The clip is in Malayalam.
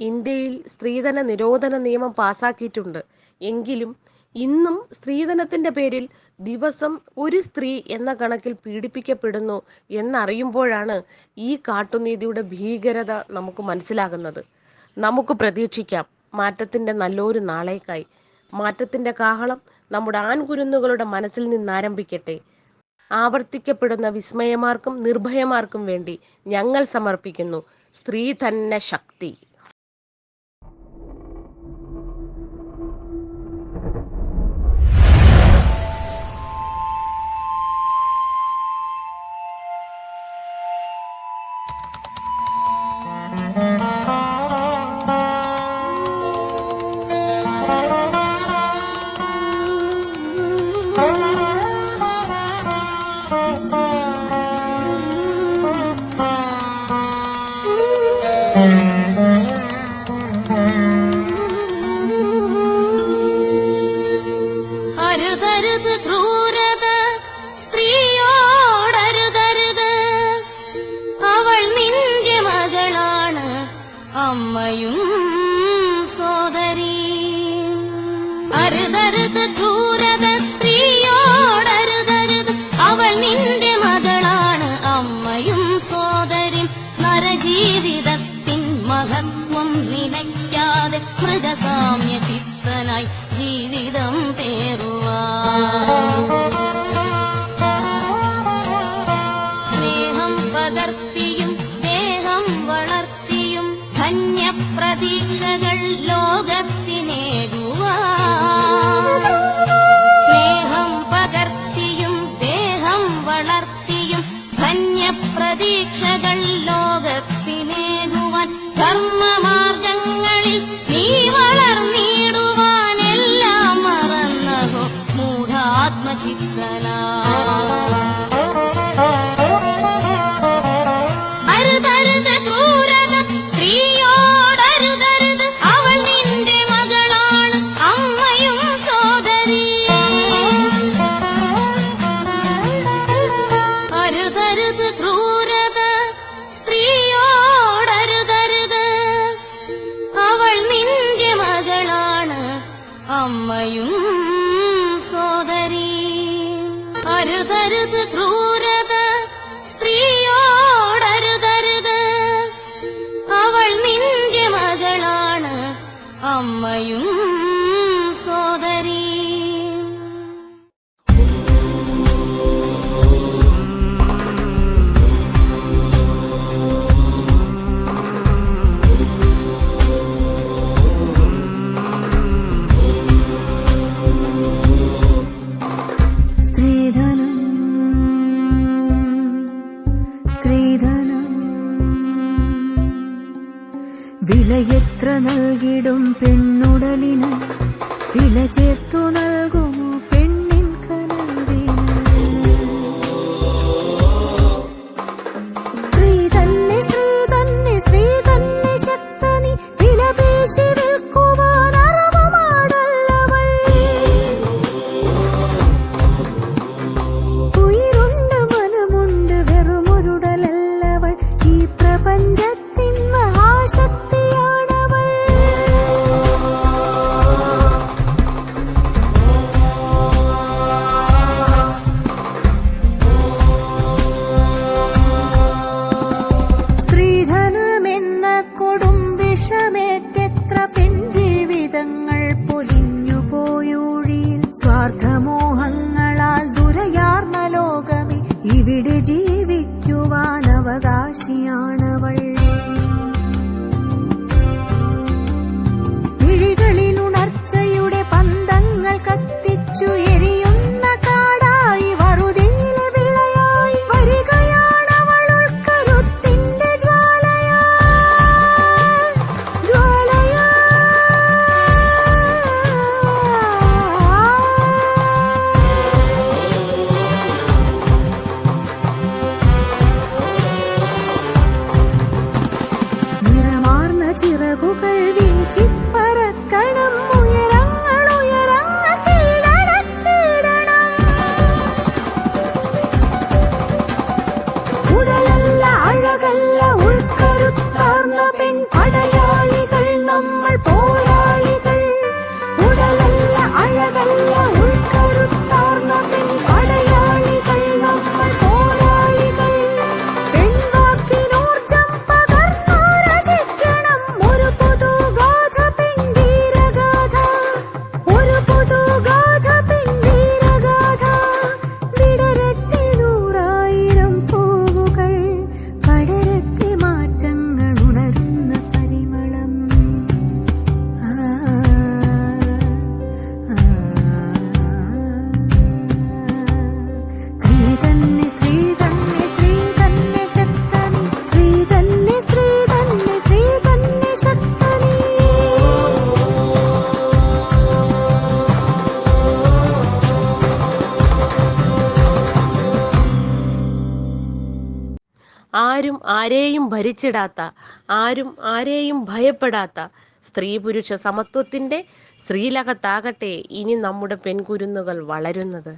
ഇന്ത്യയിൽ സ്ത്രീധന നിരോധന നിയമം പാസാക്കിയിട്ടുണ്ട്. എങ്കിലും ഇന്നും സ്ത്രീധനത്തിൻ്റെ പേരിൽ ദിവസം ഒരു സ്ത്രീ എന്ന കണക്കിൽ പീഡിപ്പിക്കപ്പെടുന്നു എന്നറിയുമ്പോഴാണ് ഈ കാട്ടുനീതിയുടെ ഭീകരത നമുക്ക് മനസ്സിലാകുന്നത്. നമുക്ക് പ്രതീക്ഷിക്കാം മാറ്റത്തിൻ്റെ നല്ലൊരു നാളേക്കായി. മാറ്റത്തിൻ്റെ കാഹളം നമ്മുടെ ആൺകുരുന്നുകളുടെ മനസ്സിൽ നിന്നാരംഭിക്കട്ടെ. ആവർത്തിക്കപ്പെടുന്ന വിസ്മയമാർക്കും നിർഭയമാർക്കും വേണ്ടി ഞങ്ങൾ സമർപ്പിക്കുന്നു സ്ത്രീധന ശക്തി. അരുതരുത് ക്രൂരത സ്ത്രീയോടരുതരുത്, അവൾ നിന്റെ മകളാണ്, അമ്മയും സോദരി. അരുതരുത് ക്രൂരത സ്ത്രീയോടരുതരുത്, അവൾ നിന്റെ മകളാണ്, അമ്മയും സോദരി. നരജീവിതത്തിൻ മഹത്വം നിലയ്ക്കാതെ മൃഗസാമ്യ ചിത്തനായി ജീവിതം പേറുവാൻ സ്നേഹം പകർത്തിയും ദേഹം വളർത്തിയും ധന്യപ്രതീക്ഷകൾ ലോകത്തിനേകുവാൻ. സ്നേഹം പകർത്തിയും ദേഹം വളർത്തിയും ധന്യപ്രതീക്ഷകൾ ലോകത്തിനേകുവാൻ. ധർമ്മമാർഗങ്ങളിൽ നീ വളർന്നിടുവാൻ എല്ലാം മറന്നഹോ മൂഢാത്മചിത്തനാ. അരുതരുത് ക്രൂരത സ്ത്രീയോടരുതരുത്, അവൾ നിന്റെ മകളാണ്, അമ്മയും സോദരി. അരുതരുത് ക്രൂരത സ്ത്രീയോടരുതരുത്, അവൾ നിന്റെ മകളാണ്, അമ്മയും സോദരി. അരുതരുത് ക്രൂരത സ്ത്രീയോടരുതരുത്, അവൾ നിന്റെ മകളാണ്, അമ്മയും സോദരി. വിലയെത്ര നൽകിടും പെണ്ണുടലിന്, വില ചേർത്തു നൽകുമോ പെണ്ണിൻ കനവിന്? സ്ത്രീ തന്നെ സ്ത്രീ തന്നെ സ്ത്രീ തന്നെ ശക്തനി, വിലപേശി വിൽക്കുവാൻ അറവമാടല്ലവൾ. ഉயிருണ്ട് മനമുണ്ട് വെറുമൊരുടലല്ലവൾ, ഈ പ്രപഞ്ചത്തിൻ മഹാശക്തിയാണവൾ. സ്ത്രീധനമെന്ന കൊടും വിഷമേറ്റെത്ര പെൺജീവിതങ്ങൾ പൊലിഞ്ഞുപോയൂഴിയിൽ. സ്വാർത്ഥമോഹങ്ങളാൽ ദുരയാർന്ന ലോകമേ, ഇവിടെ ജീവിക്കുവാൻ അവകാശിയാണവൾ. വിഴികളിലുണർച്ചയുടെ പന്തങ്ങൾ കത്തിച്ചു എരിയുന്ന കാടായി വറുതിയിലെ വിളയായി വരികയാണവൾ. ഉൾക്കരുത്തിന്റെ ജ്വാലയാ ജ്വാലയാ. നിറമാർന്ന ചിറകുകൾ വീശിപ്പറക്കണം, ഉയരങ്ങൾ ഉയരങ്ങൾ കീഴടക്കി ആരും ആരെയും ഭരിച്ചിടാത്ത, ആരും ആരെയും ഭയപ്പെടാത്ത സ്ത്രീ പുരുഷ സമത്വത്തിൻ്റെ ശ്രീലകത്താകട്ടെ ഇനി നമ്മുടെ പെൺകുരുന്നുകൾ വളരുന്നത്.